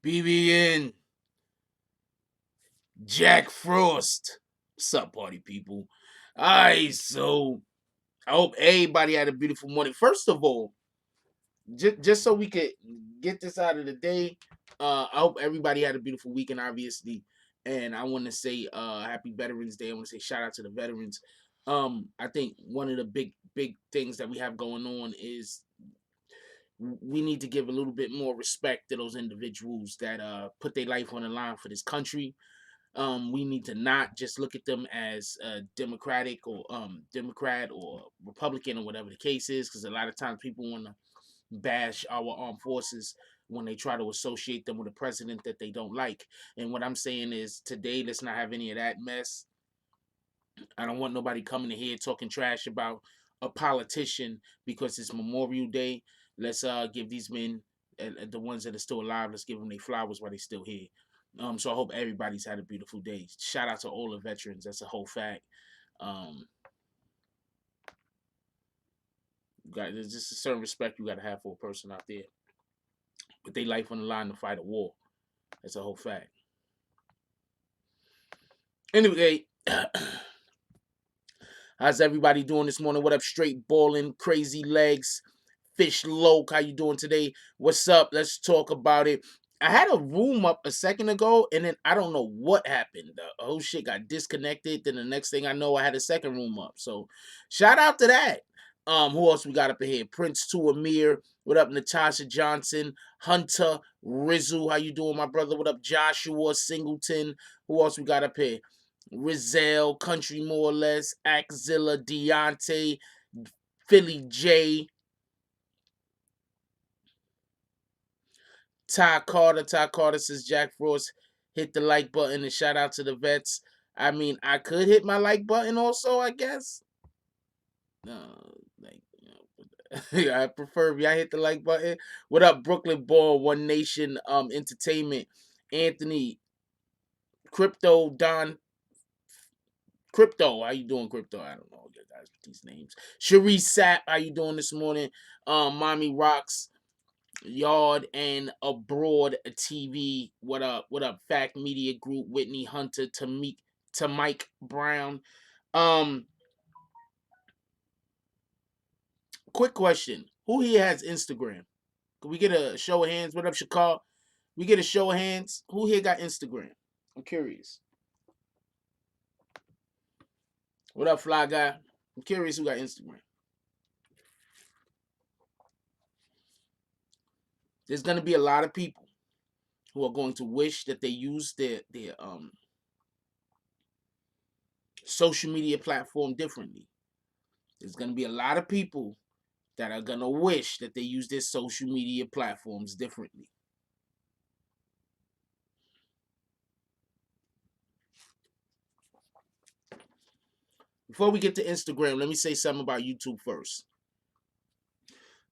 BBN, Jack Frost. What's up, party people? Alright, so I hope everybody had a beautiful morning. First of all, just so we could get this out of the day, I hope everybody had a beautiful weekend, obviously. And I want to say happy Veterans Day. I want to say shout out to the veterans. I think one of the big things that we have going on is we need to give a little bit more respect to those individuals that put their life on the line for this country. We need to not just look at them as Democratic or Democrat or Republican or whatever the case is, because a lot of times people want to bash our armed forces when they try to associate them with a president that they don't like. And what I'm saying is today, let's not have any of that mess. I don't want nobody coming in here talking trash about a politician because it's Memorial Day. Let's give these men, the ones that are still alive, let's give them their flowers while they're still here. So I hope everybody's had a beautiful day. Shout out to all the veterans. That's a whole fact. There's just a certain respect you got to have for a person out there with their life on the line to fight a war. That's a whole fact. Anyway, how's everybody doing this morning? What up, straight balling, crazy legs, fish loke? How you doing today? What's up? Let's talk about it. I had a room up a second ago, and then I don't know what happened. The whole shit got disconnected. Then the next thing I know, I had a second room up. So, shout out to that. Who else we got up in here? Prince 2 Amir. What up, Natasha Johnson? Hunter Rizzu. How you doing, my brother? What up, Joshua Singleton? Who else we got up here? Rizal, Country More or Less, Axzilla, Deontay, Philly J, Ty Carter says Jack Frost hit the like button and shout out to the vets. I mean, I could hit my like button also, I guess. I prefer if y'all hit the like button. What up, Brooklyn Ball, One Nation Entertainment, Anthony, Crypto, Crypto, how you doing, Crypto? I don't know, guys, with these names. Cherie Sapp, how you doing this morning? Mommy Rocks, Yard and Abroad TV. What up? What up? Fact Media Group, Whitney Hunter, to Mike Brown. Quick question: who here has Instagram? Can we get a show of hands? What up, Chicago? We get a show of hands. Who here got Instagram? I'm curious. What up, Fly Guy? I'm curious who got Instagram. There's gonna be a lot of people who are going to wish that they use their social media platform differently. There's gonna be a lot of people that are gonna wish that they use their social media platforms differently. Before we get to Instagram, let me say something about YouTube first.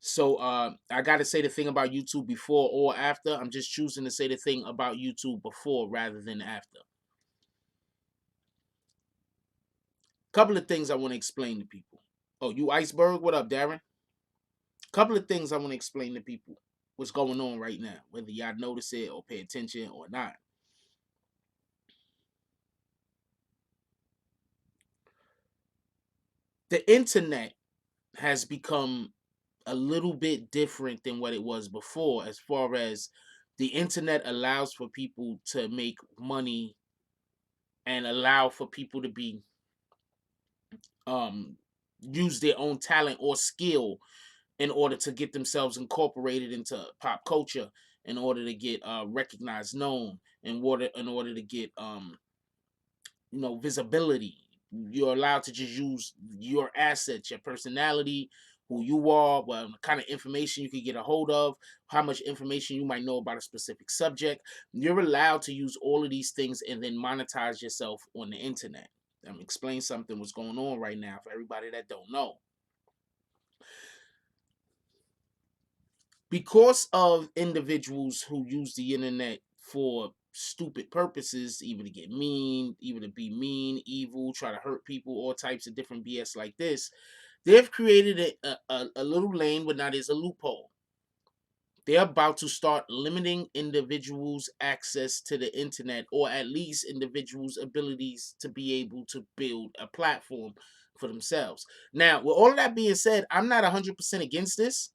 So I gotta say the thing about YouTube before or after. I'm just choosing to say the thing about YouTube before rather than after. Couple of things I want to explain to people. Oh, you Iceberg? What up, Darren? Couple of things I want to explain to people. What's going on right now, whether y'all notice it or pay attention or not. The internet has become a little bit different than what it was before as far as The internet allows for people to make money and allow for people to be um use their own talent or skill in order to get themselves incorporated into pop culture, in order to get recognized, known, in order to get visibility. You're allowed to just use your assets, your personality, who you are, what kind of information you can get a hold of, how much information you might know about a specific subject. You're allowed to use all of these things and then monetize yourself on the internet. I'm explain something what's going on right now for everybody that don't know. Because of individuals who use the internet for stupid purposes, either to get mean, either to be mean, evil, try to hurt people, all types of different BS like this, they've created a little lane, but not as a loophole. They're about to start limiting individuals' access to the internet, or at least individuals' abilities to be able to build a platform for themselves. Now, with all of that being said, I'm not 100% against this.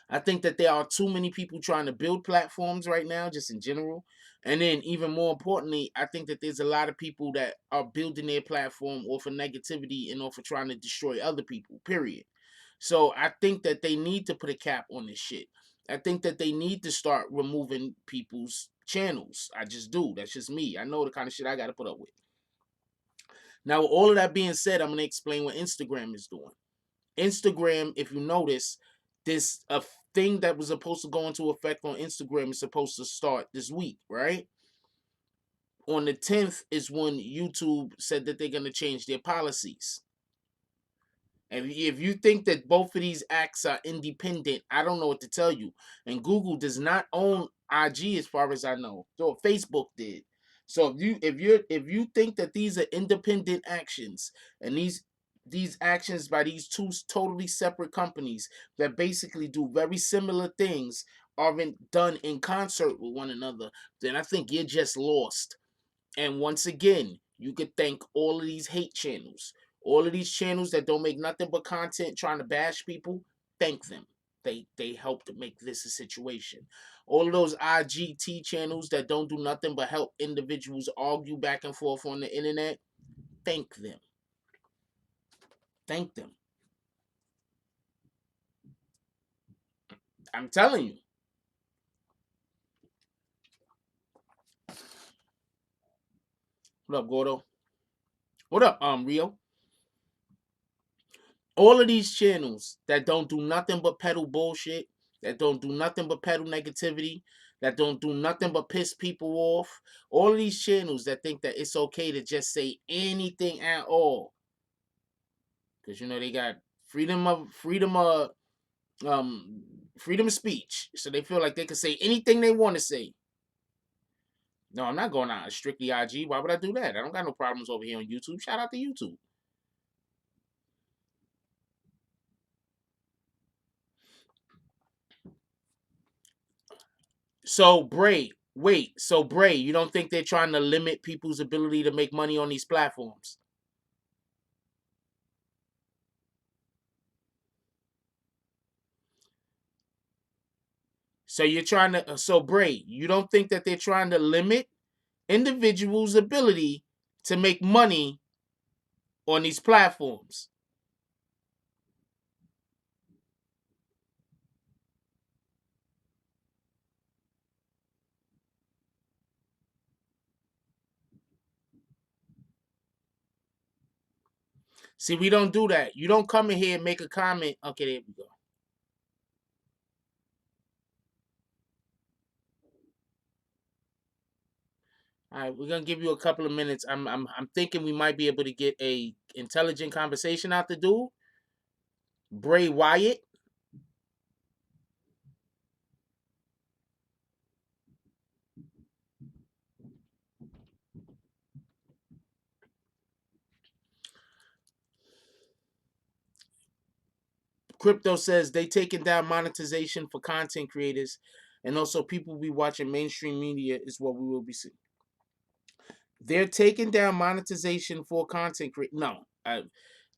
I think that there are too many people trying to build platforms right now, just in general. And then, even more importantly, I think that there's a lot of people that are building their platform off of negativity and off of trying to destroy other people, period. So I think that they need to put a cap on this shit. I think that they need to start removing people's channels. I just do. That's just me. I know the kind of shit I got to put up with. Now, with all of that being said, I'm going to explain what Instagram is doing. Instagram, if you notice, this a thing that was supposed to go into effect on Instagram is supposed to start this week, right? On the 10th is when YouTube said that they're going to change their policies. And if you think that both of these acts are independent, I don't know what to tell you. And Google does not own IG as far as I know. So Facebook did. So if you think that these are independent actions, and these actions by these two totally separate companies that basically do very similar things aren't done in concert with one another, then I think you're just lost. And once again, you could thank all of these hate channels, all of these channels that don't make nothing but content trying to bash people. Thank them. They helped to make this a situation. All of those IGT channels that don't do nothing but help individuals argue back and forth on the internet. Thank them. Thank them. I'm telling you. What up, Gordo? What up, Rio? All of these channels that don't do nothing but peddle bullshit, that don't do nothing but peddle negativity, that don't do nothing but piss people off, all of these channels that think that it's okay to just say anything at all, because they got um freedom of speech, so they feel like they can say anything they want to say. No, I'm not going out strictly IG. Why would I do that? I don't got no problems over here on YouTube. Shout out to YouTube. So Bray, you don't think they're trying to limit people's ability to make money on these platforms? So Bray, you don't think that they're trying to limit individuals' ability to make money on these platforms? See, we don't do that. You don't come in here and make a comment. Okay, there we go. All right, we're gonna give you a couple of minutes. I'm thinking we might be able to get a intelligent conversation out the dude. Bray Wyatt. Crypto says they taking down monetization for content creators, and also people be watching mainstream media is what we will be seeing. They're taking down monetization for content creators. No,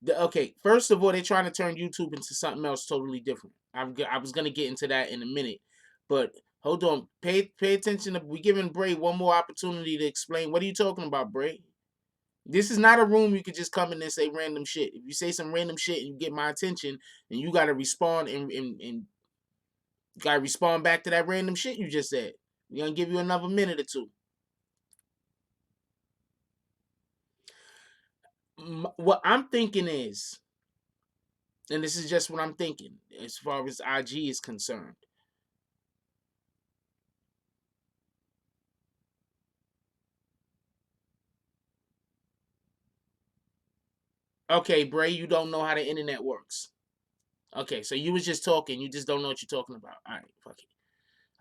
okay. First of all, they're trying to turn YouTube into something else totally different. I was gonna get into that in a minute, but Hold on. Pay attention. We giving Bray one more opportunity to explain. What are you talking about, Bray? This is not a room you could just come in and say random shit. If you say some random shit and you get my attention, and you gotta respond and gotta respond back to that random shit you just said. We're gonna give you another minute or two. What I'm thinking is, and this is just what I'm thinking as far as IG is concerned. Okay, Bray, you don't know how the internet works. Okay, so you was just talking. You just don't know what you're talking about. All right, fuck it.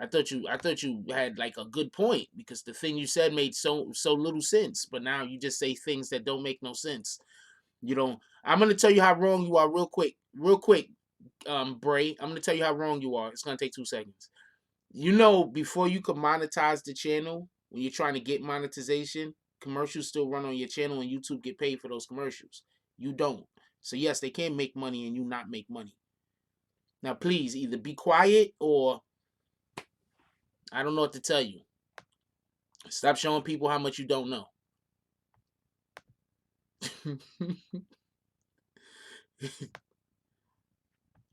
I thought you had like a good point because the thing you said made so little sense. But now you just say things that don't make no sense. You don't. I'm gonna tell you how wrong you are real quick. Real quick, Bray. I'm gonna tell you how wrong you are. It's gonna take 2 seconds. You know, before you could monetize the channel, when you're trying to get monetization, commercials still run on your channel and YouTube get paid for those commercials. You don't. So yes, they can make money and you not make money. Now please either be quiet or I don't know what to tell you. Stop showing people how much you don't know.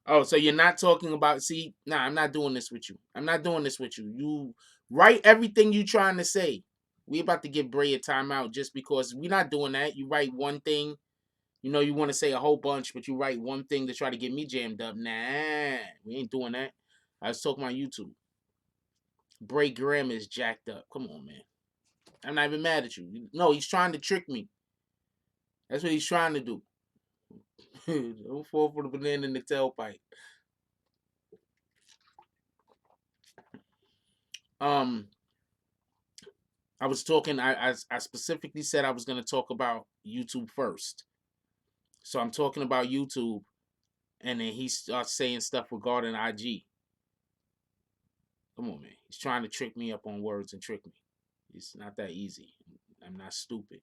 Oh, so you're not talking about, see, nah, I'm not doing this with you. I'm not doing this with you. You write everything you trying to say. We about to give Bray a timeout just because we're not doing that. You write one thing, you know you want to say a whole bunch, but you write one thing to try to get me jammed up. Nah, we ain't doing that. I was talking about YouTube. Bray Graham is jacked up. Come on, man. I'm not even mad at you. No, he's trying to trick me. That's what he's trying to do. Don't fall for the banana in the tailpipe. Um, I was talking. I specifically said I was going to talk about YouTube first. So I'm talking about YouTube, and then he starts saying stuff regarding IG. Come on, man. He's trying to trick me up on words and trick me. It's not that easy. I'm not stupid.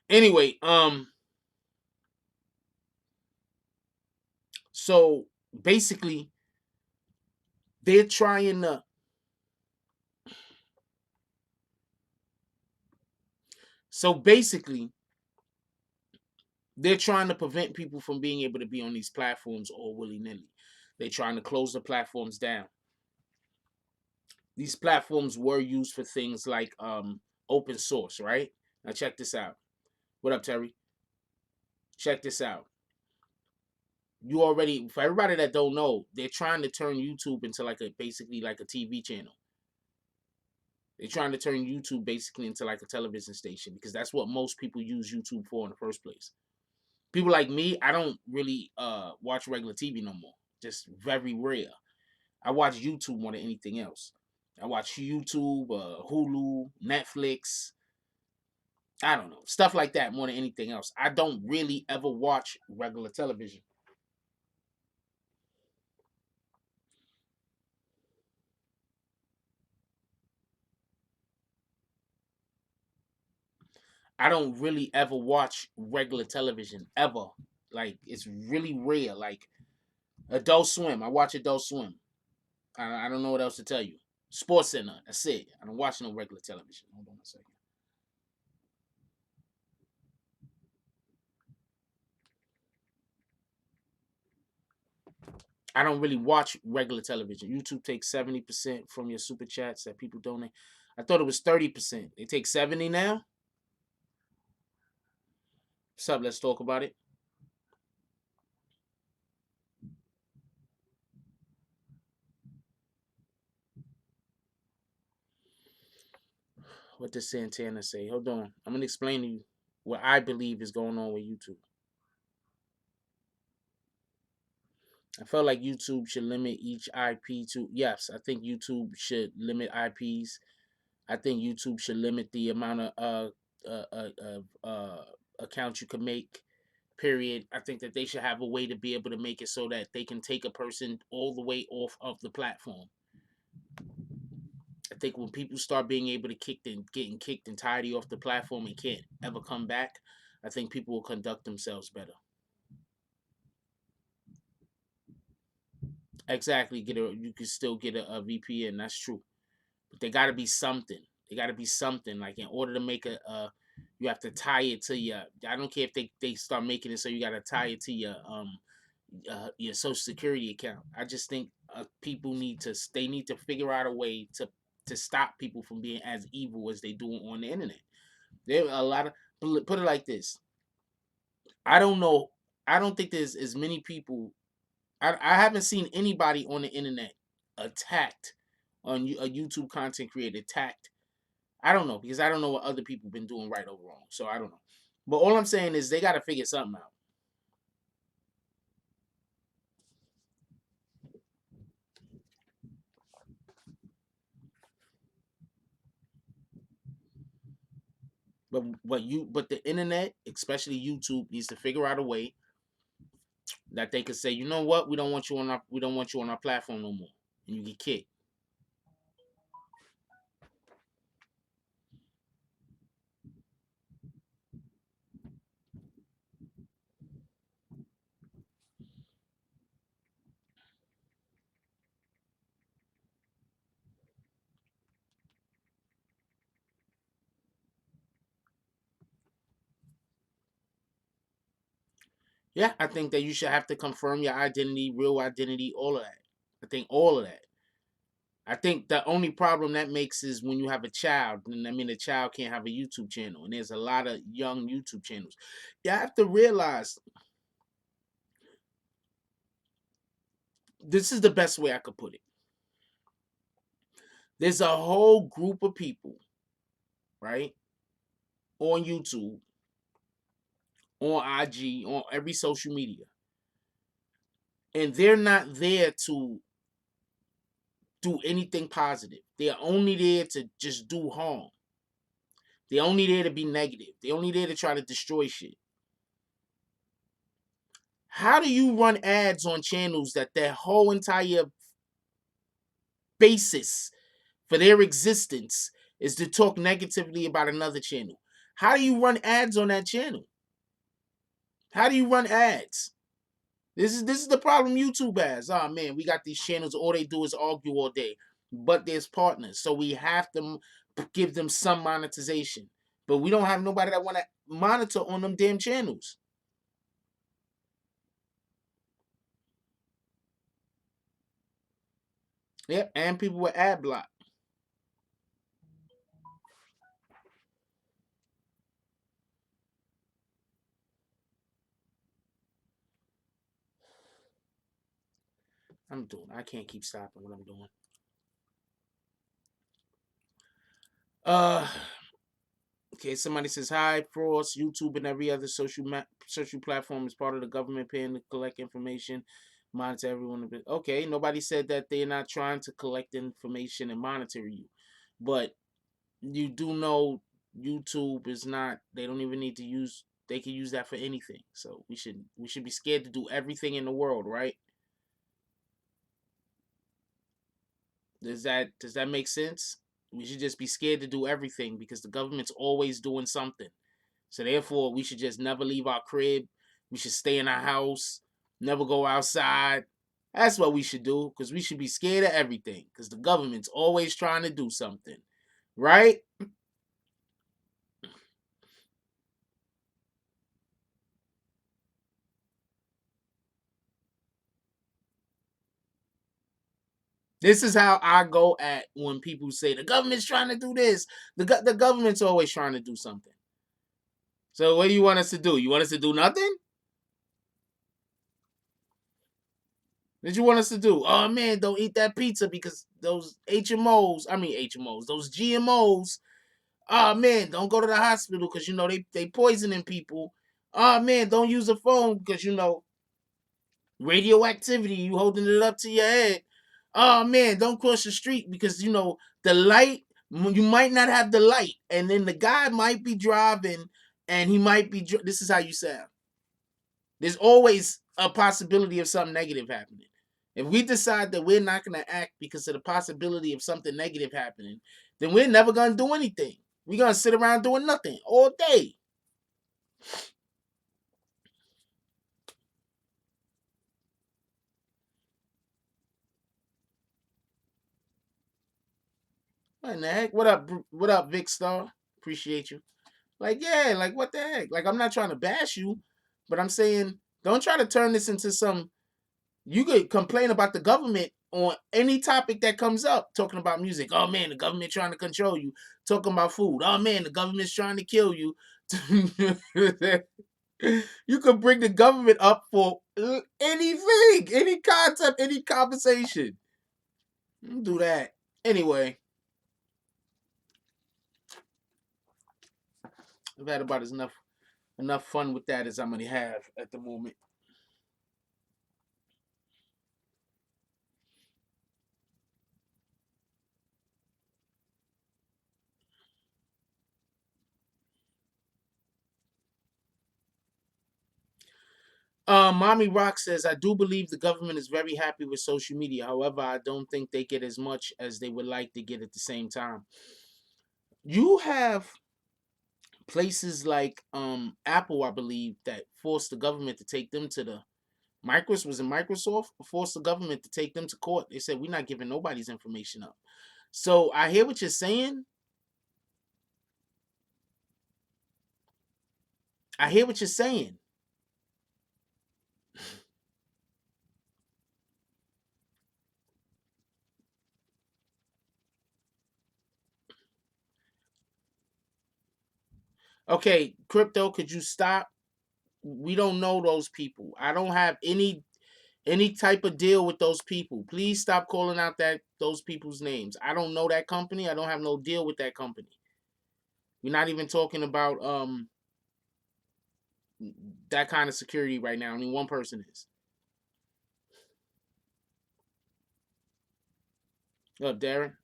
Anyway, so basically, they're trying to. So basically, they're trying to prevent people from being able to be on these platforms all willy nilly. They're trying to close the platforms down. These platforms were used for things like open source, right? Now check this out. What up, Terry? Check this out. You already, for everybody that don't know, they're trying to turn YouTube into like a basically like a TV channel. They're trying to turn YouTube basically into like a television station because that's what most people use YouTube for in the first place. People like me, I don't really watch regular TV no more. Just very rare. I watch YouTube more than anything else. I watch YouTube, Hulu, Netflix. I don't know, stuff like that more than anything else. I don't really ever watch regular television. I don't really ever watch regular television ever. Like it's really rare. Like Adult Swim, I watch Adult Swim. I don't know what else to tell you. Sports Center, that's it. I don't watch no regular television. Hold on a second. I don't really watch regular television. YouTube takes 70% from your super chats that people donate. I thought it was 30%. They take 70 now. What's up? Let's talk about it. What does Santana say? Hold on. I'm gonna explain to you what I believe is going on with YouTube. I felt like YouTube should limit each IP to, yes, I think YouTube should limit IPs. I think YouTube should limit the amount of accounts you can make. Period. I think that they should have a way to be able to make it so that they can take a person all the way off of the platform. I think when people start being able to getting kicked entirely off the platform and can't ever come back, I think people will conduct themselves better. exactly. You can still get a VPN. That's true, but there got to be something. There got to be something like in order to make you have to tie it to your. I don't care if they start making it so you got to tie it to your social security account. I just think people need to figure out a way to stop people from being as evil as they do on the internet. There are a lot of put it like this. I don't know. I don't think there's as many people. I haven't seen anybody on the internet attacked a YouTube content creator attacked. I don't know because I don't know what other people been doing right or wrong. So I don't know. But all I'm saying is they got to figure something out. But the internet, especially YouTube, needs to figure out a way that they could say, you know what, we don't want you on our platform no more, and you get kicked. Yeah, I think that you should have to confirm your identity, real identity, all of that. I think all of that. I think the only problem that makes is when you have a child, and I mean the child can't have a YouTube channel, and there's a lot of young YouTube channels. You have to realize this is the best way I could put it. There's a whole group of people, right, on YouTube, on IG, on every social media, and they're not there to do anything positive. They're only there to just do harm. They're only there to be negative. They're only there to try to destroy shit. How do you run ads on channels that their whole entire basis for their existence is to talk negatively about another channel? How do you run ads on that channel? How do you run ads? This is the problem YouTube has. Oh man, we got these channels. All they do is argue all day. But there's partners, so we have to give them some monetization. But we don't have nobody that want to monitor on them damn channels. Yep, and people with ad block. I can't keep stopping what I'm doing. Uh, okay. Somebody says hi. Frost, YouTube, and every other social platform is part of the government paying to collect information, monitor everyone. Okay. Nobody said that they're not trying to collect information and monitor you, but you do know YouTube is not. They don't even need to use. They can use that for anything. So we should be scared to do everything in the world, right? Does that make sense? We should just be scared to do everything because the government's always doing something. So therefore, we should just never leave our crib. We should stay in our house, never go outside. That's what we should do because we should be scared of everything because the government's always trying to do something, right? This is how I go at when people say the government's trying to do this. The government's always trying to do something. So what do you want us to do? You want us to do nothing? What you want us to do? Oh man, don't eat that pizza because those HMOs, I mean HMOs, those GMOs. Oh man, don't go to the hospital because they poisoning people. Oh man, don't use a phone because radioactivity. You holding it up to your head. Oh man, don't cross the street because the light. You might not have the light, and then the guy might be driving, and he might be. This is how you sound. There's always a possibility of something negative happening. If we decide that we're not going to act because of the possibility of something negative happening, then we're never going to do anything. We're going to sit around doing nothing all day. What in the heck? What up? What up, Vic Star? Appreciate you. Like, yeah, like what the heck? Like, I'm not trying to bash you, but I'm saying don't try to turn this into some. You could complain about the government on any topic that comes up, talking about music. Oh man, the government trying to control you. Talking about food. Oh man, the government's trying to kill you. You could bring the government up for anything, any concept, any conversation. Do that. Anyway, I've had about enough fun with that as I'm gonna have at the moment. Mommy Rock says, I do believe the government is very happy with social media. However, I don't think they get as much as they would like to get at the same time. You have places like Apple, I believe, that forced the government to take them to the Microsoft forced the government to take them to court. They said we're not giving nobody's information up. So I hear what you're saying. I hear what you're saying. Okay, crypto, could you stop? We don't know those people. I don't have any type of deal with those people. Please stop calling out those people's names. I don't know that company. I don't have no deal with that company. We're not even talking about that kind of security right now. I mean, one person is. Darren.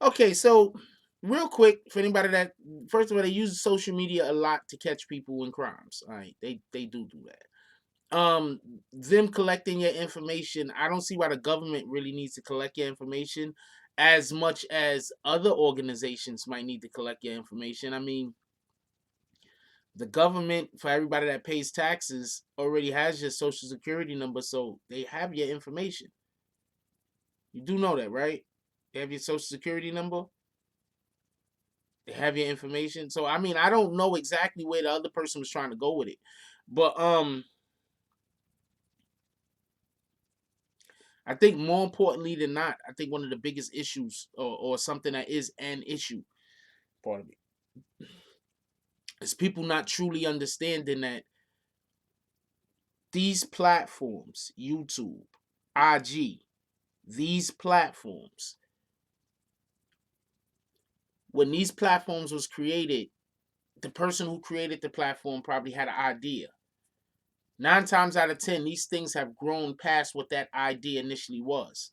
Okay, so real quick for anybody that first of all they use social media a lot to catch people in crimes. All right, they do that. Them collecting your information, I don't see why the government really needs to collect your information as much as other organizations might need to collect your information. I mean, the government, for everybody that pays taxes, already has your social security number, so they have your information. You do know that, right? They have your social security number. They have your information. So I mean, I don't know exactly where the other person was trying to go with it, but I think more importantly than not, I think one of the biggest issues or something that is an issue, pardon me, is people not truly understanding that these platforms, YouTube, IG, these platforms, when these platforms was created, the person who created the platform probably had an idea. 9 times out of 10, these things have grown past what that idea initially was.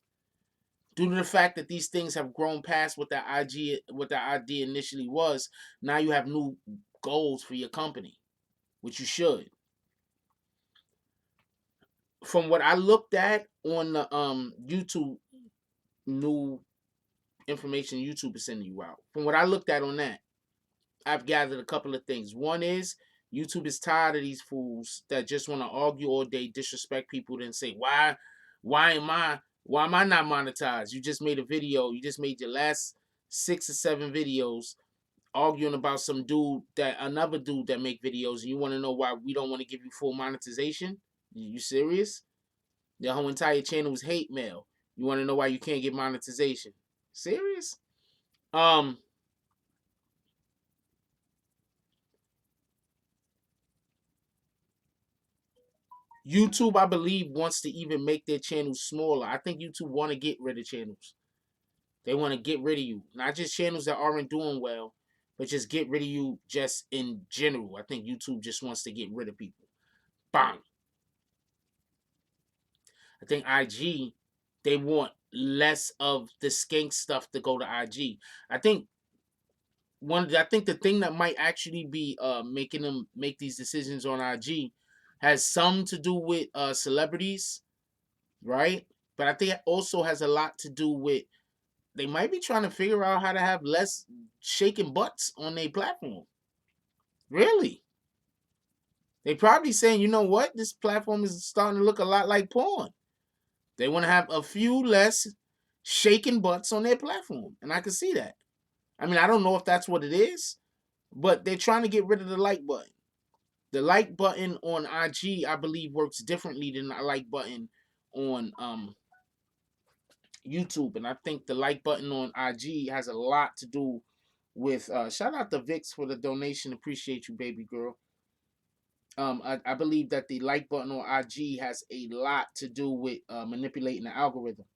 Due to the fact that these things have grown past what that idea initially was, now you have new goals for your company, which you should. From what I looked at on the YouTube, new information YouTube is sending you out. From what I looked at on that, I've gathered a couple of things. One is YouTube is tired of these fools that just want to argue all day, disrespect people, then say, why am I not monetized? You just made a video. You just made your last 6 or 7 videos arguing about another dude that make videos, and you want to know why we don't want to give you full monetization? You serious? Your whole entire channel is hate mail. You want to know why you can't get monetization? Serious? Um, YouTube, I believe, wants to even make their channels smaller. I think YouTube want to get rid of channels. They want to get rid of you. Not just channels that aren't doing well, but just get rid of you just in general. I think YouTube just wants to get rid of people. Bang. I think IG, they want less of the skank stuff to go to IG. I think I think the thing that might actually be making them make these decisions on IG has some to do with celebrities, right? But I think it also has a lot to do with they might be trying to figure out how to have less shaking butts on their platform. Really? They probably saying, you know what? This platform is starting to look a lot like porn. They want to have a few less. shaking butts on their platform, and I can see that. I mean, I don't know if that's what it is, but they're trying to get rid of the like button. The like button on IG, I believe, works differently than the like button on YouTube, and I think the like button on IG has a lot to do with. Shout out to Vix for the donation. Appreciate you, baby girl. I believe that the like button on IG has a lot to do with manipulating the algorithm.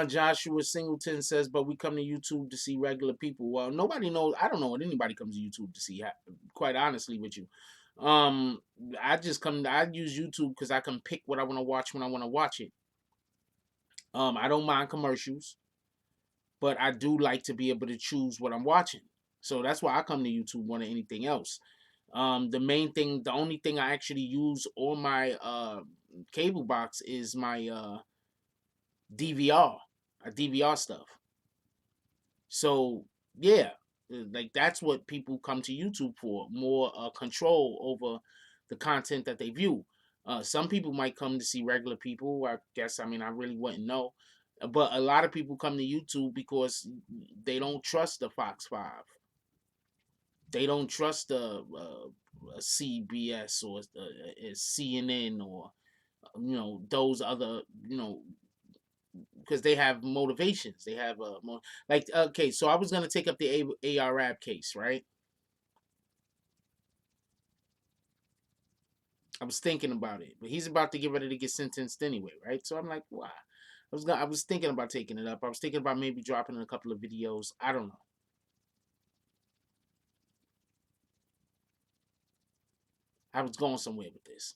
Joshua Singleton says, but we come to YouTube to see regular people. Well, nobody knows. I don't know what anybody comes to YouTube to see. Quite honestly, with you, um, I just come. I use YouTube because I can pick what I want to watch when I want to watch it. I don't mind commercials, but I do like to be able to choose what I'm watching. So that's why I come to YouTube more than anything else. The main thing, the only thing I actually use on my cable box is my DVR, DVR stuff. So yeah, like that's what people come to YouTube for, more control over the content that they view. Some people might come to see regular people. I guess, I mean, I really wouldn't know, but a lot of people come to YouTube because they don't trust the Fox Five. They don't trust the CBS or CNN or those other because they have motivations. They have like, okay. So I was gonna take up the ARAB case, right? I was thinking about it, but he's about to get ready to get sentenced anyway, right? So I'm like, wow. I was thinking about taking it up. I was thinking about maybe dropping a couple of videos. I don't know. I was going somewhere with this.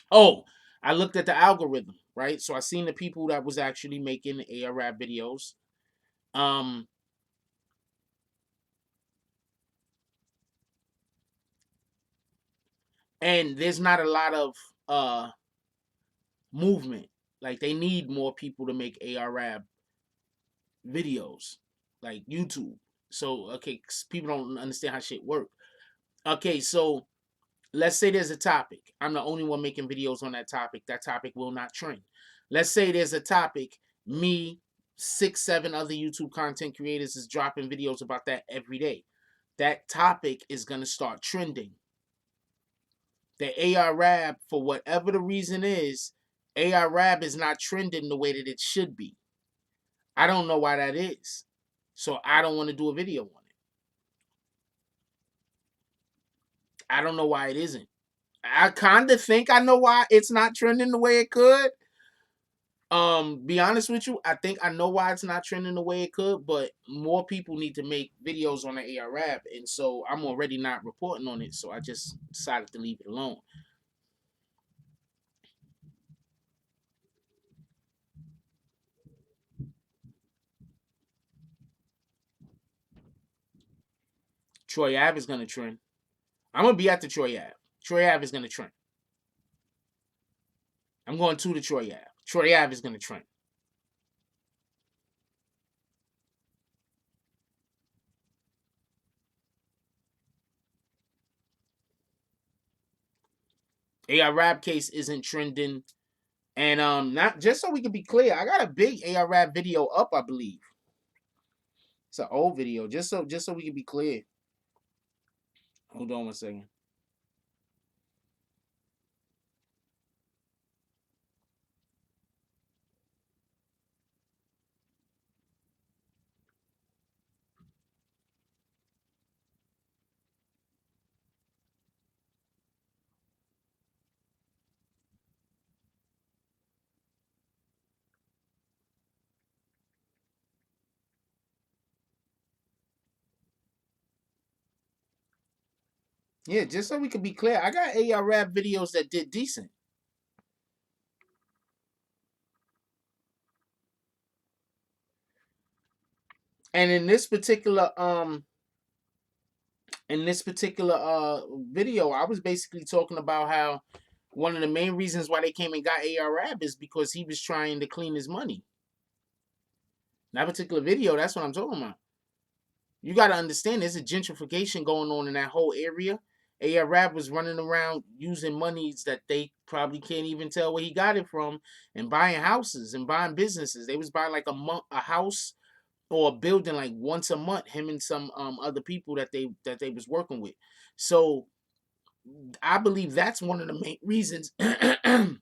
Oh, I looked at the algorithm, right? So I seen the people that was actually making ARAB videos. Um, and there's not a lot of movement. Like they need more people to make ARAB videos, like YouTube. So okay, people don't understand how shit work. Okay, so let's say there's a topic. I'm the only one making videos on that topic. That topic will not trend. Let's say there's a topic. Me, 6, 7 other YouTube content creators is dropping videos about that every day. That topic is gonna start trending. The ARAB, for whatever the reason is, ARAB is not trending the way that it should be. I don't know why that is. So I don't want to do a video on it. I don't know why it isn't. I kind of think I know why it's not trending the way it could. Be honest with you, I think I know why it's not trending the way it could, but more people need to make videos on the ARAB, and so I'm already not reporting on it, so I just decided to leave it alone. Troy Ave is gonna trend. I'm gonna be at the Troy Ave. Troy Ave is gonna trend. I'm going to the Troy Ave. Troy Ave is gonna trend. ARAB case isn't trending. And not just so we can be clear, I got a big ARAB video up, I believe. It's an old video, just so we can be clear. Hold on one second. Yeah, just so we can be clear, I got ARAB videos that did decent. And in this particular in this particular video, I was basically talking about how one of the main reasons why they came and got ARAB is because he was trying to clean his money. That particular video, that's what I'm talking about. You got to understand there's a gentrification going on in that whole area. ARAB was running around using monies that they probably can't even tell where he got it from, and buying houses and buying businesses. They was buying like a house or a building like once a month, him and some other people that they was working with. So I believe that's one of the main reasons. I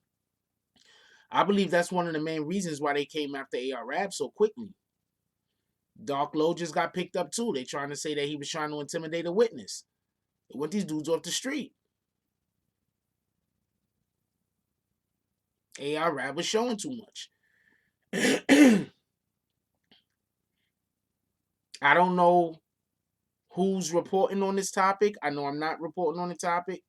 believe that's one of the main reasons why they came after ARAB so quickly. Dark Low just got picked up too. They trying to say that he was trying to intimidate a witness. They want these dudes off the street. ARAB was showing too much. I don't know who's reporting on this topic. I know I'm not reporting on the topic.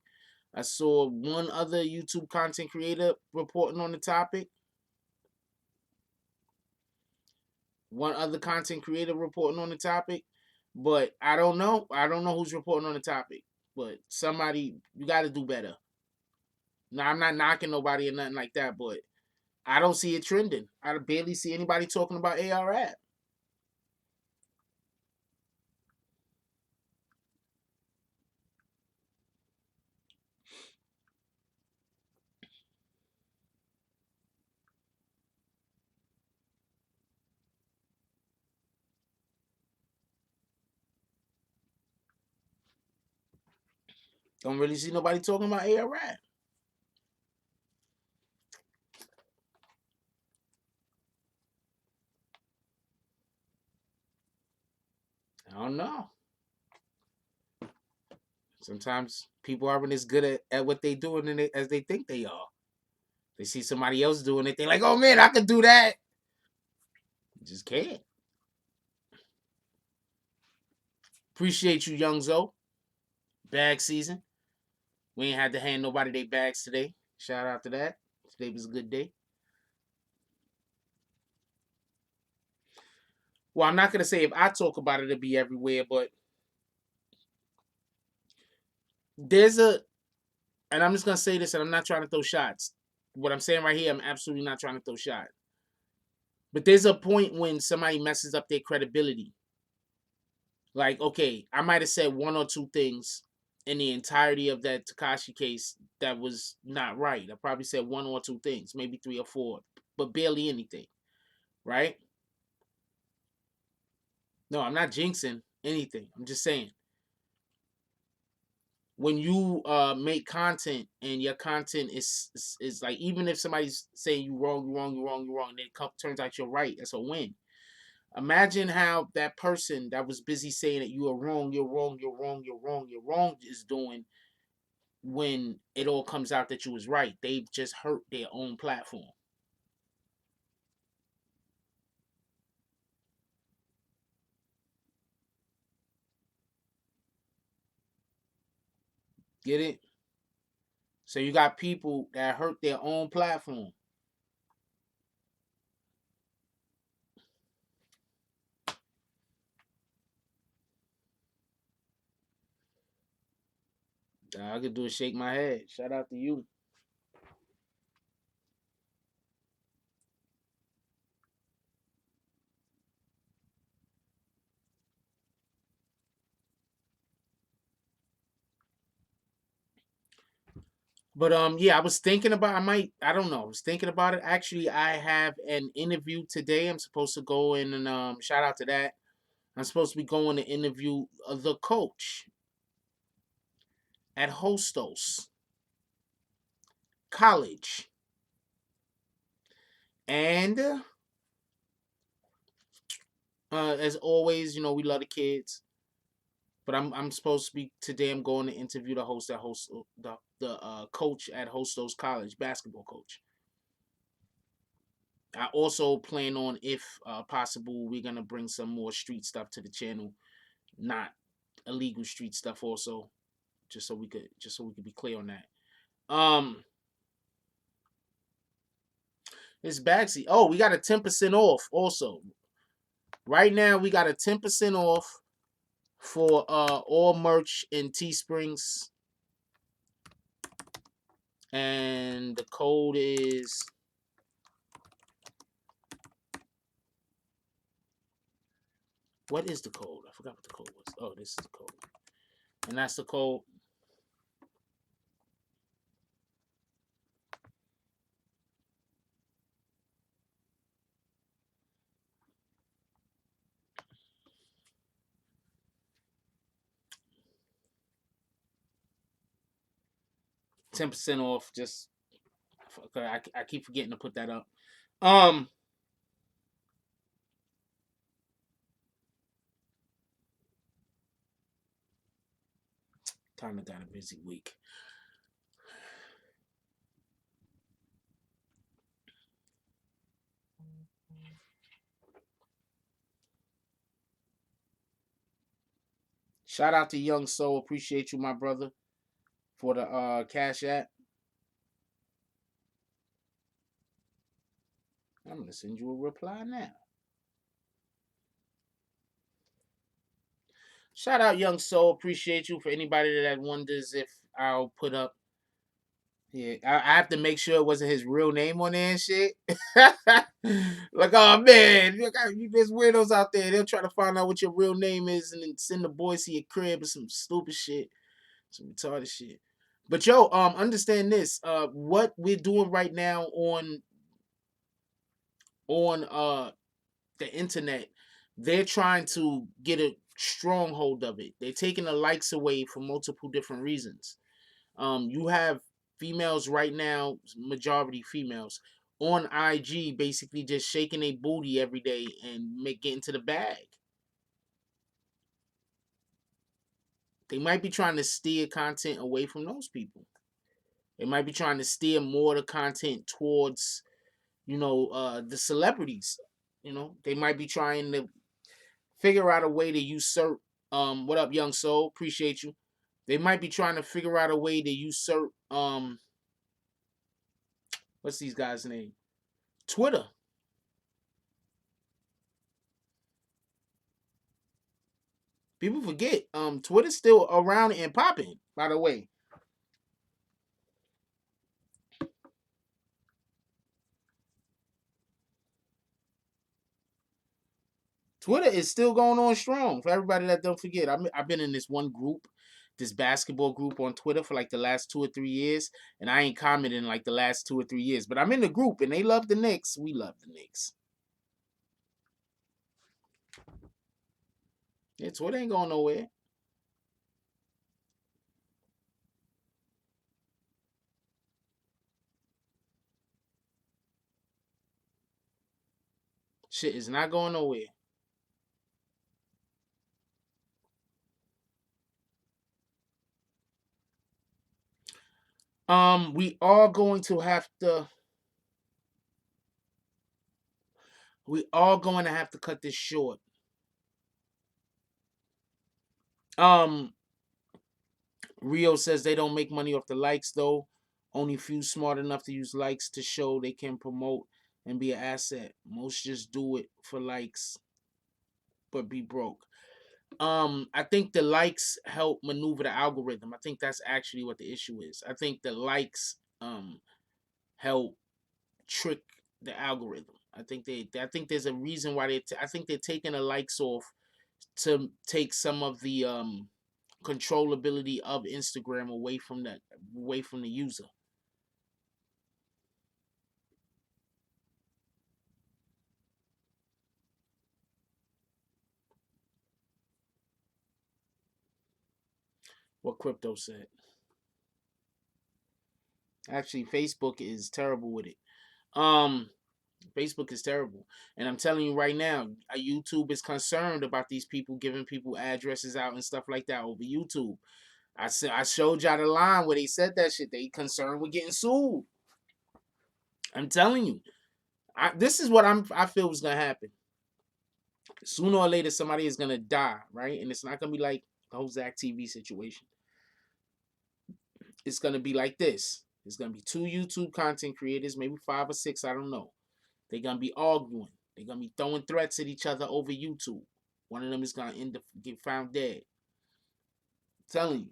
I saw one other YouTube content creator reporting on the topic. One other content creator reporting on the topic. But I don't know. I don't know who's reporting on the topic. But somebody, you got to do better. Now, I'm not knocking nobody or nothing like that, but I don't see it trending. I barely see anybody talking about ARAB. Don't really see nobody talking about ARAB. I don't know. Sometimes people aren't as good at what they doing as they think they are. They see somebody else doing it, they like, oh man, I could do that. You just can't. Appreciate you, Young Zo. Bag season. We ain't had to hand nobody their bags today. Shout out to that. Today was a good day. Well, I'm not gonna say if I talk about it, it'll be everywhere, but there's a, and I'm just gonna say this, and I'm not trying to throw shots. What I'm saying right here, I'm absolutely not trying to throw shots. But there's a point when somebody messes up their credibility. Like, okay, I might have said one or two things in the entirety of that Tekashi case that was not right. I probably said one or two things, maybe three or four, but barely anything, right? No, I'm not jinxing anything. I'm just saying, when you make content and your content is like, even if somebody's saying you wrong, you wrong, you wrong, you wrong, and it turns out you're right, that's a win. Imagine how that person that was busy saying that you are wrong, you're wrong, you're wrong, you're wrong, you're wrong is doing when it all comes out that you was right. They've just hurt their own platform. Get it? So you got people that hurt their own platform. All I could do is shake my head. Shout out to you. But yeah, I was thinking about, I don't know. I was thinking about it. Actually, I have an interview today. I'm supposed to go in and shout out to that. I'm supposed to be going to interview the coach at Hostos College. And as always, you know, we love the kids. But I'm supposed to be today. I'm going to interview the coach at Hostos College, basketball coach. I also plan on, if possible, we're gonna bring some more street stuff to the channel, not illegal street stuff. Also, just so we could be clear on that. It's Bagsy. Oh, we got a 10% off. Also, right now we got a 10% off for all merch in Teesprings, and the code is, what is the code? I forgot what the code was. Oh, this is the code, and that's the code. 10% off. Just I keep forgetting to put that up. Um, Kind of got a busy week. Shout out to Young Soul. Appreciate you, my brother, for the Cash App. I'm gonna send you a reply now. Shout out Young Soul. Appreciate you. For anybody that wonders if I'll put up, yeah, I have to make sure it wasn't his real name on there and shit. Like, oh man, there's weirdos out there. They'll try to find out what your real name is and then send the boys to your crib or some stupid shit, some retarded shit. But yo, understand this. What we're doing right now on the internet, they're trying to get a stronghold of it. They're taking the likes away for multiple different reasons. You have females right now, majority females, on IG basically just shaking a booty every day and get into the bag. They might be trying to steer content away from those people. They might be trying to steer more of the content towards, the celebrities. They might be trying to figure out a way to usurp. What up, Young Soul? Appreciate you. They might be trying to figure out a way to usurp. What's these guys' name? Twitter. People forget. Twitter's still around and popping. By the way, Twitter is still going on strong. For everybody that don't forget, I've been in this one group, this basketball group on Twitter for like the last 2 or 3 years, and I ain't commented in like the last 2 or 3 years. But I'm in the group, and they love the Knicks. We love the Knicks. Yeah, Twitter ain't going nowhere. Shit is not going nowhere. We are going to have to. We are going to have to cut this short. Um, Rio says they don't make money off the likes though. Only few smart enough to use likes to show they can promote and be an asset. Most just do it for likes, but be broke. I think the likes help maneuver the algorithm. I think that's actually what the issue is. I think the likes help trick the algorithm. I think there's a reason why I think they're taking the likes off to take some of the controllability of Instagram away from the user. What crypto said. Actually, Facebook is terrible with it. Um, Facebook is terrible, and I'm telling you right now, YouTube is concerned about these people giving people addresses out and stuff like that over YouTube. I showed y'all the line where they said that shit. They concerned with getting sued. I'm telling you, this is what I feel is gonna happen. Sooner or later, somebody is gonna die, right? And it's not gonna be like the whole Zach TV situation. It's gonna be like this. It's gonna be two YouTube content creators, maybe 5 or 6, I don't know. They're gonna be arguing. They're gonna be throwing threats at each other over YouTube. One of them is gonna get found dead. telling you,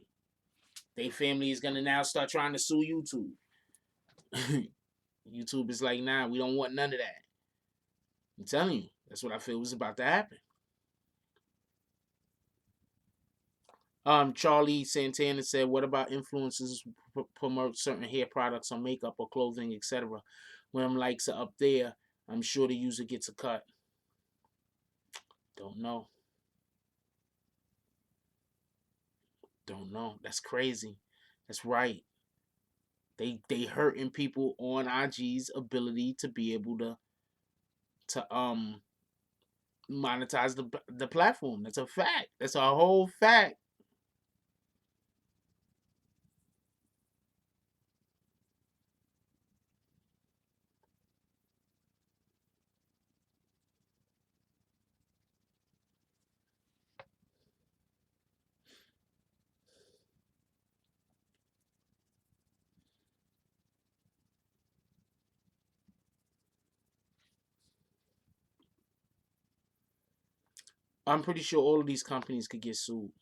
they family is gonna now start trying to sue YouTube. YouTube is like, nah, we don't want none of that. I'm telling you, that's what I feel was about to happen. Charlie Santana said, "What about influencers who promote certain hair products or makeup or clothing, etc.? When them likes are up there, I'm sure the user gets a cut." Don't know. Don't know. That's crazy. That's right. They hurting people on IG's ability to be able to monetize the platform. That's a fact. That's a whole fact. I'm pretty sure all of these companies could get sued.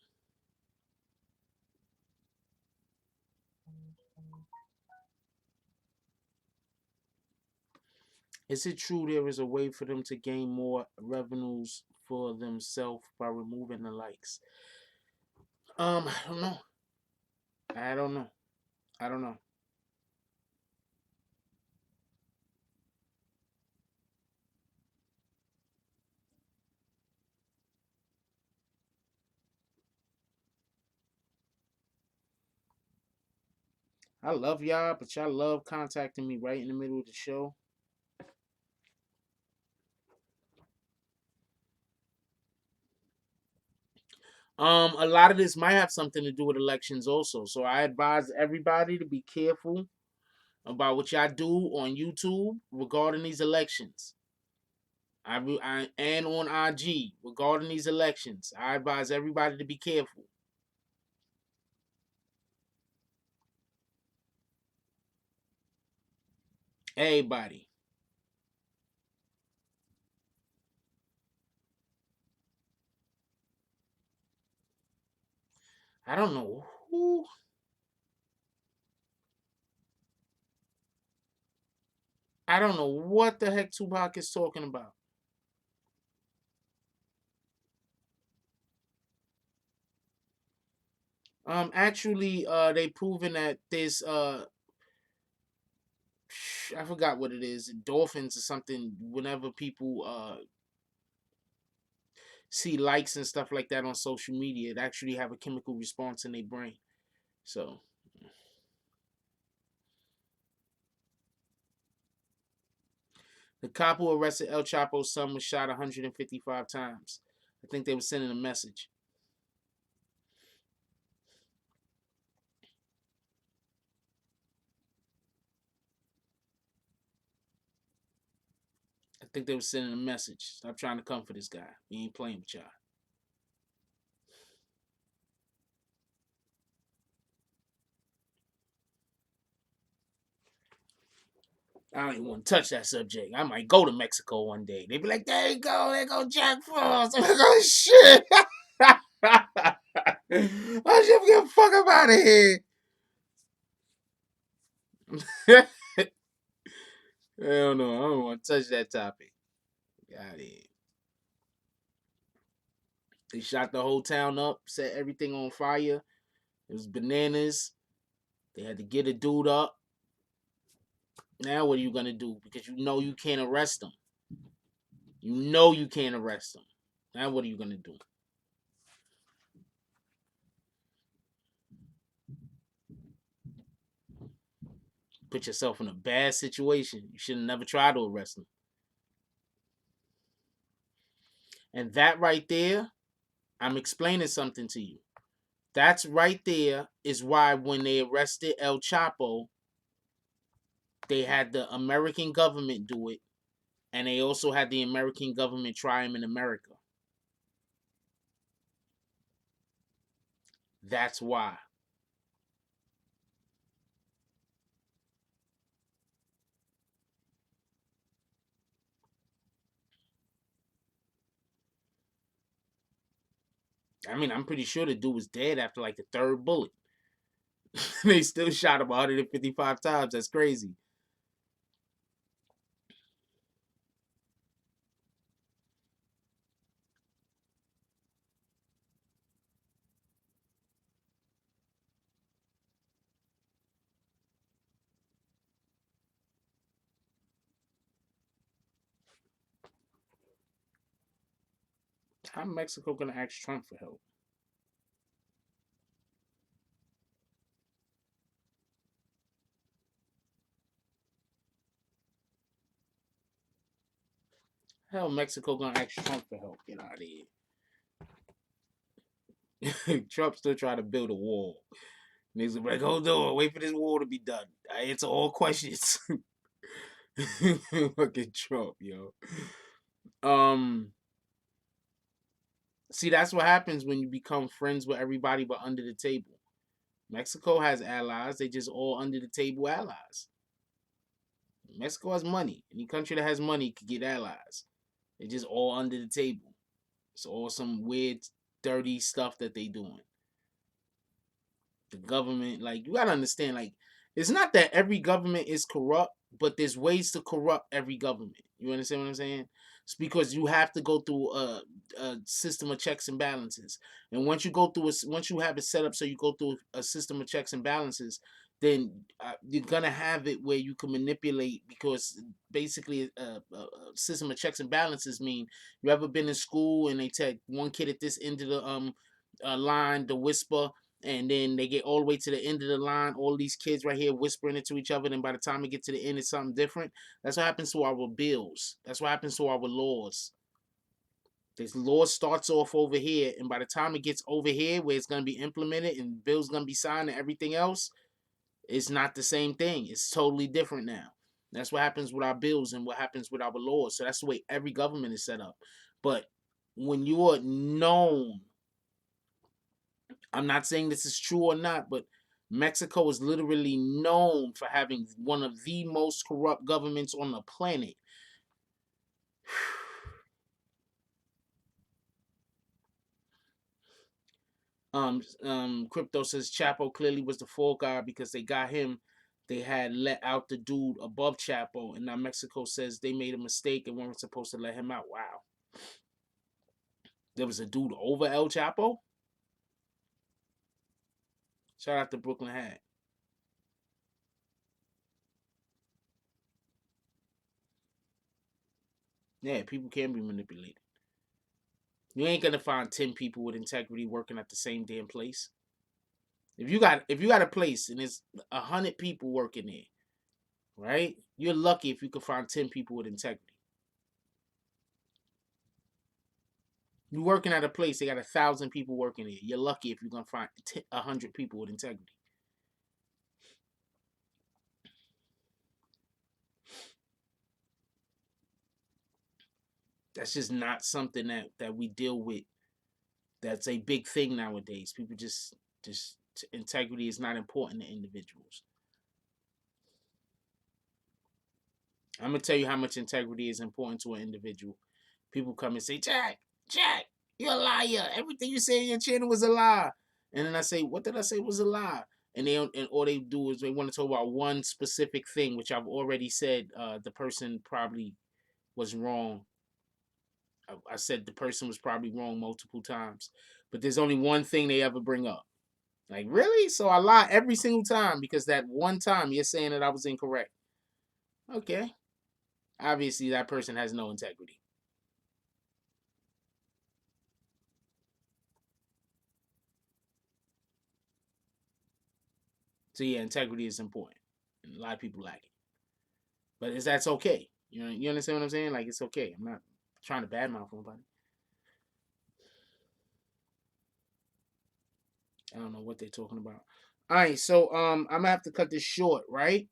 Is it true there is a way for them to gain more revenues for themselves by removing the likes? I don't know. I don't know. I don't know. I love y'all, but y'all love contacting me right in the middle of the show. A lot of this might have something to do with elections also. So I advise everybody to be careful about what y'all do on YouTube regarding these elections. And on IG regarding these elections. I advise everybody to be careful. Everybody. I don't know who. I don't know what the heck Tupac is talking about. Actually, they proven that this I forgot what it is, dolphins or something. Whenever people see likes and stuff like that on social media, it actually have a chemical response in their brain. So the cop who arrested El Chapo's son was shot 155 times. I think they were sending a message. I think they were sending a message. Stop trying to come for this guy. We ain't playing with y'all. I don't even want to touch that subject. I might go to Mexico one day. They be like, there you go, there go Jack Frost. I'm like, oh shit. I should get the fuck up out of here. Hell no, I don't want to touch that topic. Got it. They shot the whole town up, set everything on fire. It was bananas. They had to get a dude up. Now what are you gonna do? Because you know you can't arrest him. You know you can't arrest him. Now what are you gonna do? Put yourself in a bad situation. You should have never tried to arrest him. And that right there, I'm explaining something to you. That's right there is why when they arrested El Chapo, they had the American government do it, and they also had the American government try him in America. That's why. I mean, I'm pretty sure the dude was dead after like the third bullet. They still shot him 155 times. That's crazy. How Mexico gonna ask Trump for help? Hell, Mexico gonna ask Trump for help? Get out of here. Trump still trying to build a wall. Niggas will be like, hold on, wait for this wall to be done. I answer all questions. Fucking Trump, yo. Um, See, that's what happens when you become friends with everybody but under the table. Mexico has allies, they just all under the table allies. Mexico has money. Any country that has money could get allies. They just all under the table. It's all some weird, dirty stuff that they doing. The government, like, you gotta understand, like, it's not that every government is corrupt, but there's ways to corrupt every government. You understand what I'm saying? It's because you have to go through a system of checks and balances, and once you have it set up so you go through a system of checks and balances, then you're gonna have it where you can manipulate, because basically a system of checks and balances mean, you ever been in school and they take one kid at this end of the line, the whisper, and then they get all the way to the end of the line, all these kids right here whispering it to each other, and by the time they get to the end, it's something different. That's what happens to our bills. That's what happens to our laws. This law starts off over here, and by the time it gets over here where it's going to be implemented and bills going to be signed and everything else, it's not the same thing. It's totally different now. That's what happens with our bills and what happens with our laws. So that's the way every government is set up. But when you are known, I'm not saying this is true or not, but Mexico is literally known for having one of the most corrupt governments on the planet. Crypto says Chapo clearly was the fall guy because they got him. They had let out the dude above Chapo, and now Mexico says they made a mistake and weren't supposed to let him out. Wow. There was a dude over El Chapo? Shout out to Brooklyn Hat. Yeah, people can be manipulated. You ain't gonna find 10 people with integrity working at the same damn place. If you got a place and there's 100 people working there, right? You're lucky if you can find 10 people with integrity. You working at a place, they got 1,000 people working there. You're lucky if you're gonna find 100 people with integrity. That's just not something that we deal with. That's a big thing nowadays. People just integrity is not important to individuals. I'm gonna tell you how much integrity is important to an individual. People come and say, Jack, you're a liar. Everything you say in your channel was a lie. And then I say, what did I say was a lie? And all they do is they want to talk about one specific thing, which I've already said. The person probably was wrong. I said the person was probably wrong multiple times, but there's only one thing they ever bring up. Like, really? So I lie every single time because that one time you're saying that I was incorrect. Okay. Obviously, that person has no integrity. So yeah, integrity is important. And a lot of people lack it. But that's okay. You understand what I'm saying? Like, it's okay. I'm not trying to badmouth nobody. I don't know what they're talking about. All right, so I'm gonna have to cut this short, right?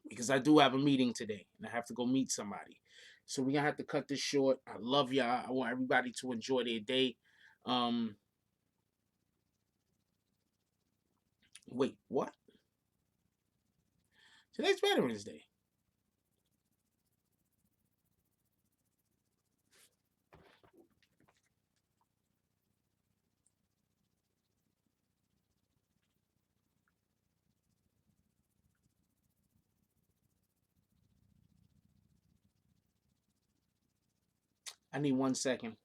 Because I do have a meeting today and I have to go meet somebody. So we're gonna have to cut this short. I love y'all. I want everybody to enjoy their day. Um Wait, what? Today's Veterans Day. I need 1 second.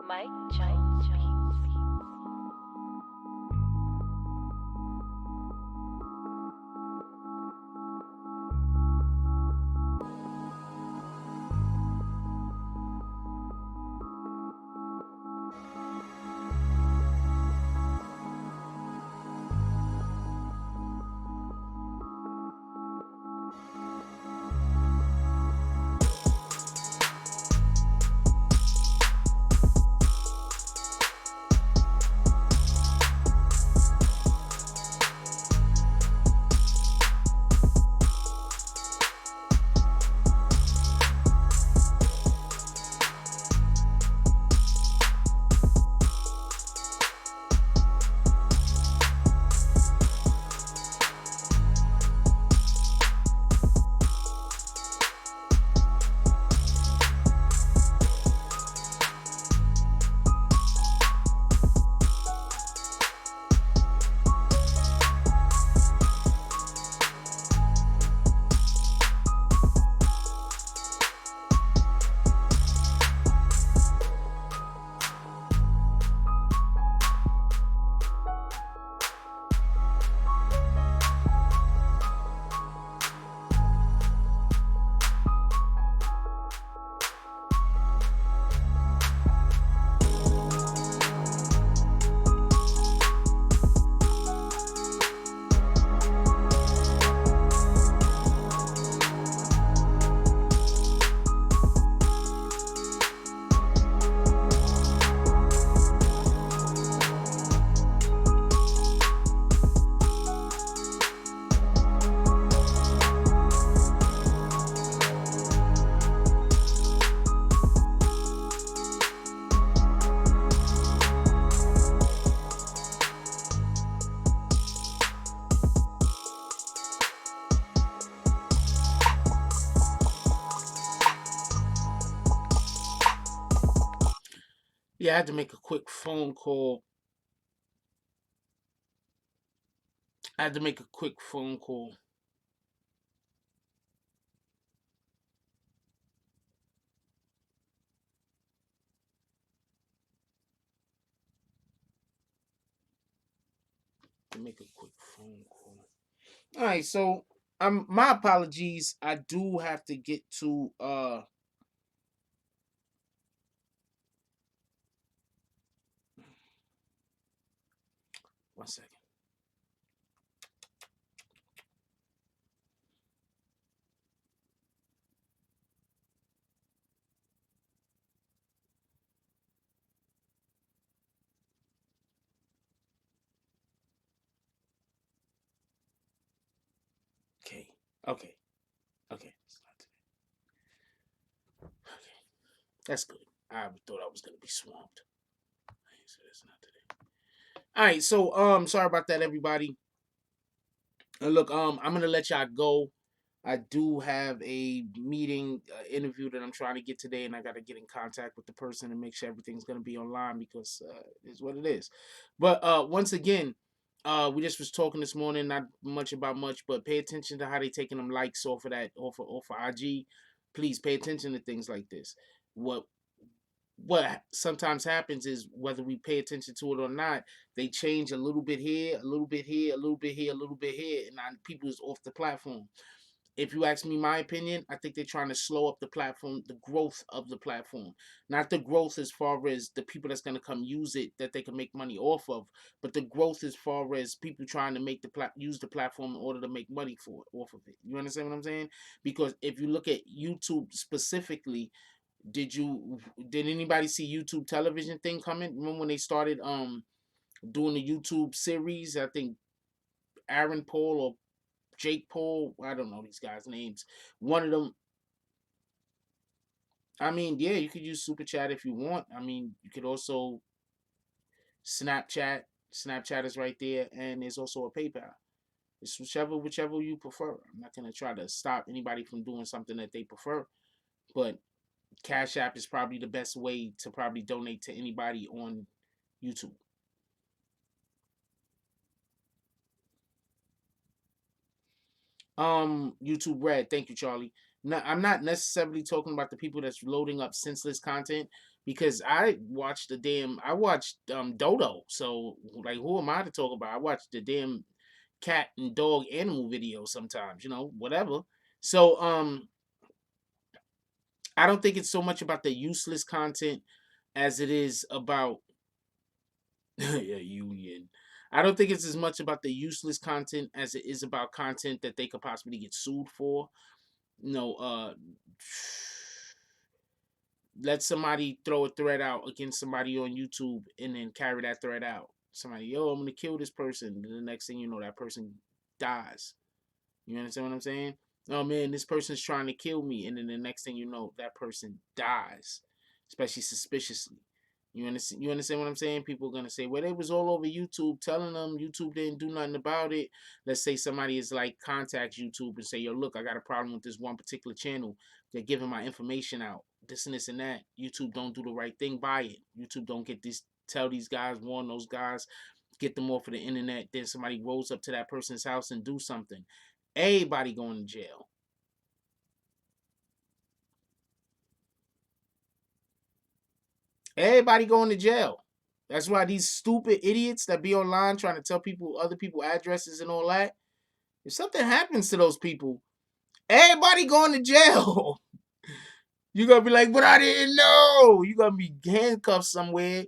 Mike Jones Beats. Yeah, I had to make a quick phone call. I had to make a quick phone call. To make a quick phone call. All right, so my apologies. I do have to get to 1 second. Okay. Okay. Okay. It's not today. Okay. That's good. I thought I was gonna be swamped. So that's not today. All right, so sorry about that, everybody. Look, I'm gonna let y'all go. I do have a meeting interview that I'm trying to get today, and I got to get in contact with the person and make sure everything's gonna be online because it's what it is. But once again, we just was talking this morning, not much about much, but pay attention to how they taking them likes off of that off of IG. Please pay attention to things like this. What what sometimes happens is whether we pay attention to it or not, they change a little bit here, a little bit here, a little bit here, a little bit here, and now people is off the platform. if you ask me my opinion, I think they're trying to slow up the platform, the growth of the platform. Not the growth as far as the people that's gonna come use it that they can make money off of, but the growth as far as people trying to make use the platform in order to make money for it off of it. You understand what I'm saying? Because if you look at YouTube specifically, did anybody see YouTube television thing coming? Remember when they started doing the YouTube series? I think Aaron Paul or Jake Paul, I don't know these guys' names. One of them, I mean, yeah, you could use Super Chat if you want. I mean, you could also Snapchat. Snapchat is right there, and there's also a PayPal. It's whichever you prefer. I'm not gonna try to stop anybody from doing something that they prefer, but Cash App is probably the best way to probably donate to anybody on YouTube. YouTube Red, thank you, Charlie. No, I'm not necessarily talking about the people that's loading up senseless content because I watched Dodo. So like who am I to talk about? I watched the damn cat and dog animal videos sometimes, whatever. So I don't think it's so much about the useless content as it is about yeah, union. I don't think it's as much about the useless content as it is about content that they could possibly get sued for. No, let somebody throw a threat out against somebody on YouTube and then carry that threat out. Somebody, yo, I'm gonna kill this person. And the next thing you know, that person dies. You understand what I'm saying? Oh man, this person's trying to kill me, and then the next thing you know, that person dies, especially suspiciously. You understand? You understand what I'm saying? People are gonna say, "Well, they was all over YouTube telling them YouTube didn't do nothing about it." Let's say somebody is like contacts YouTube and say, "Yo, look, I got a problem with this one particular channel. They're giving my information out, this and this and that. YouTube don't do the right thing by it. YouTube don't get this. Tell these guys, warn those guys, get them off of the internet." Then somebody rolls up to that person's house and do something. Everybody going to jail. Everybody going to jail. That's why these stupid idiots that be online trying to tell people other people addresses and all that. If something happens to those people, everybody going to jail. You're gonna be like, but I didn't know. You're gonna be handcuffed somewhere.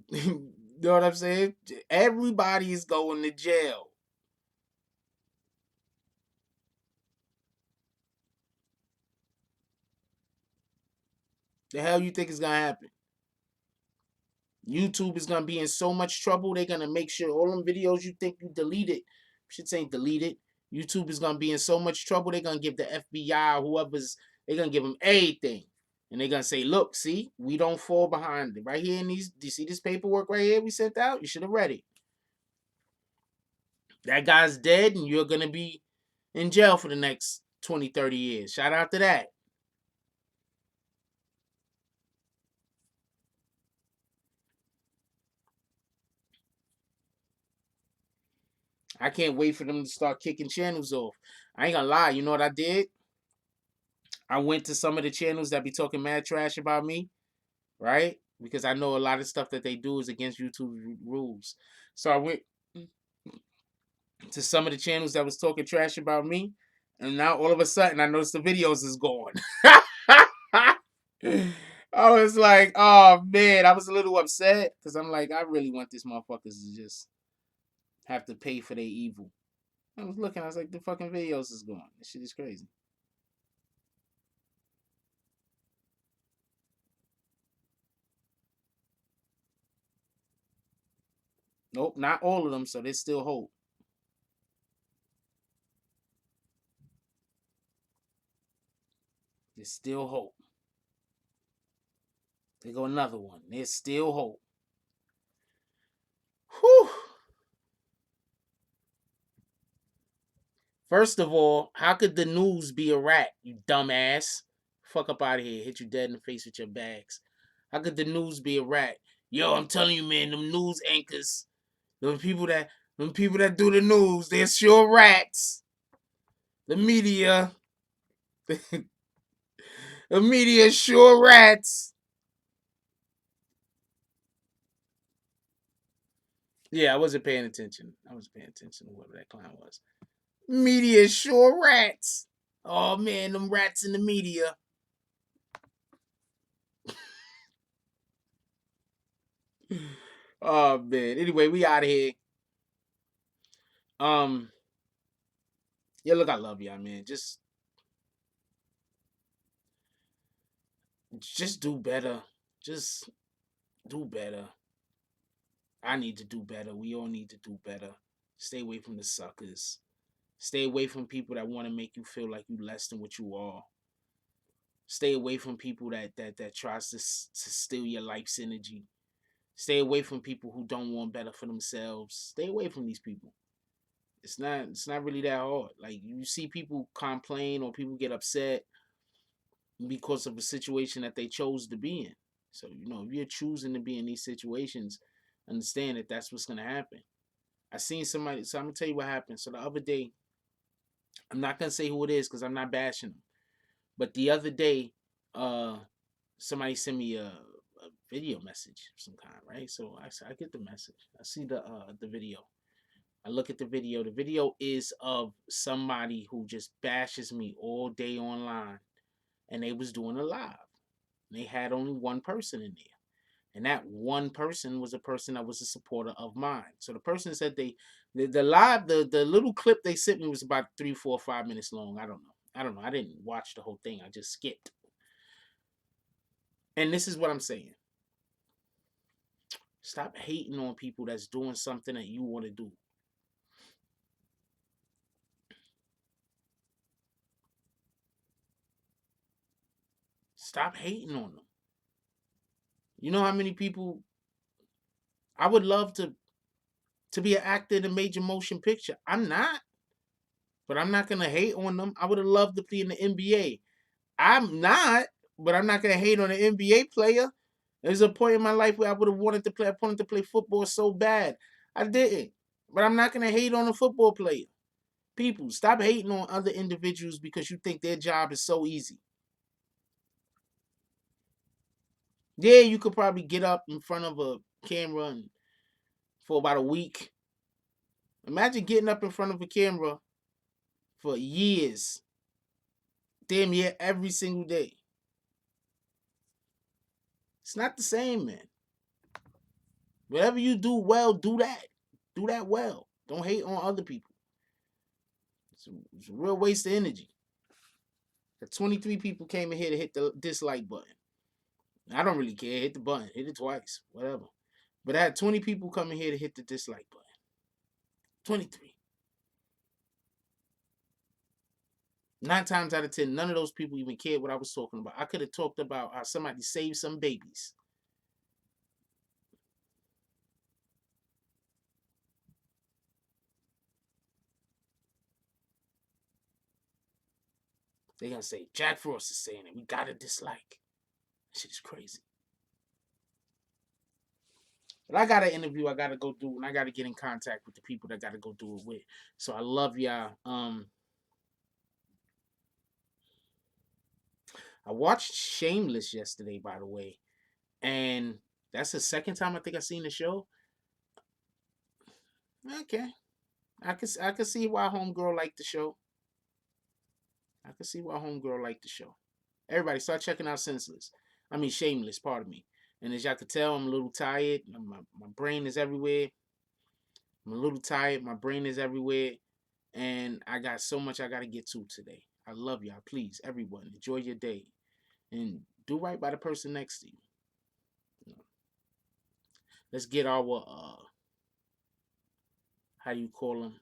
You know what I'm saying? Everybody is going to jail. The hell you think is gonna happen? YouTube is gonna be in so much trouble. They're gonna make sure all them videos you think you deleted, shit ain't deleted. YouTube is gonna be in so much trouble. They're gonna give the FBI or whoever's. They're gonna give them everything, and they're gonna say, "Look, see, we don't fall behind it. Right here in these. Do you see this paperwork right here we sent out? You should have read it. That guy's dead, and you're gonna be in jail for the next 20, 30 years. Shout out to that. I can't wait for them to start kicking channels off. I ain't gonna lie. You know what I did? I went to some of the channels that be talking mad trash about me, right? Because I know a lot of stuff that they do is against YouTube rules. So I went to some of the channels that was talking trash about me, and now all of a sudden I noticed the videos is gone. I was like, oh man, I was a little upset because I'm like, I really want these motherfuckers to just have to pay for their evil. I was looking, I was like, the fucking videos is gone. This shit is crazy. Nope, not all of them, so there's still hope. There's still hope. There go another one. There's still hope. Whew. First of all, how could the news be a rat, you dumbass? Fuck up out of here. Hit you dead in the face with your bags. How could the news be a rat? Yo, I'm telling you, man, them news anchors, them people that do the news, they're sure rats. The media, the media is sure rats. Yeah, I wasn't paying attention. I was paying attention to whoever that clown was. Media sure rats. Oh man, them rats in the media. Oh man. Anyway, we out of here. Um, yeah, look, I love y'all, man. Just do better. Just do better. I need to do better. We all need to do better. Stay away from the suckers. Stay away from people that want to make you feel like you less than what you are. Stay away from people that tries to steal your life's energy. Stay away from people who don't want better for themselves. Stay away from these people. It's not really that hard. Like you see people complain or people get upset because of a situation that they chose to be in. So, if you're choosing to be in these situations, understand that that's what's going to happen. I seen somebody, so I'm going to tell you what happened. So the other day, I'm not going to say who it is because I'm not bashing them. But the other day, uh, somebody sent me a video message of some kind, right? So I get the message. I see the video. I look at the video. The video is of somebody who just bashes me all day online, and they was doing a live. And they had only one person in there. And that one person was a person that was a supporter of mine. So the person said the live, the little clip they sent me was about 3, 4, 5 minutes long. I don't know. I didn't watch the whole thing. I just skipped. And this is what I'm saying. Stop hating on people that's doing something that you want to do. Stop hating on them. You know how many people I would love to be an actor in a major motion picture. I'm not, but I'm not gonna hate on them. I would have loved to be in the NBA. I'm not, but I'm not gonna hate on an NBA player. There's a point in my life where I would have wanted to play. I wanted to play football so bad. I didn't, but I'm not gonna hate on a football player. People, stop hating on other individuals because you think their job is so easy. Yeah, you could probably get up in front of a camera for about a week. Imagine getting up in front of a camera for years, damn near every single day. It's not the same, man. Whatever you do well, do that. Do that well. Don't hate on other people. It's a real waste of energy. The 23 people came in here to hit the dislike button. I don't really care. Hit the button. Hit it twice. Whatever. But I had 20 people coming here to hit the dislike button. 23. 9 times out of 10, none of those people even cared what I was talking about. I could have talked about how somebody saved some babies. They're going to say, Jack Frost is saying it. We got to dislike. That shit is crazy. But I got an interview I got to go do, and I got to get in contact with the people that got to go do it with. So I love y'all. I watched Shameless yesterday, by the way, and that's the second time I think I've seen the show. Okay, I can see why Homegirl liked the show. I can see why Homegirl liked the show. Everybody, start checking out Shameless. Pardon me. And as y'all can tell, I'm a little tired. My brain is everywhere. I'm a little tired. My brain is everywhere. And I got so much I got to get to today. I love y'all. Please, everyone, enjoy your day. And do right by the person next to you. Let's get our, how do you call them?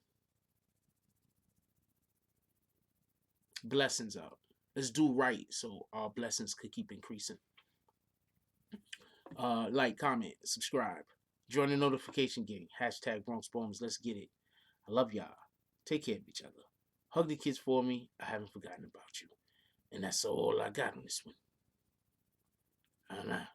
Blessings out. Let's do right so our blessings could keep increasing. Like, comment, subscribe. Join the notification gang. Hashtag Bronx Bombs. Let's get it. I love y'all. Take care of each other. Hug the kids for me. I haven't forgotten about you. And that's all I got on this one. I'm out.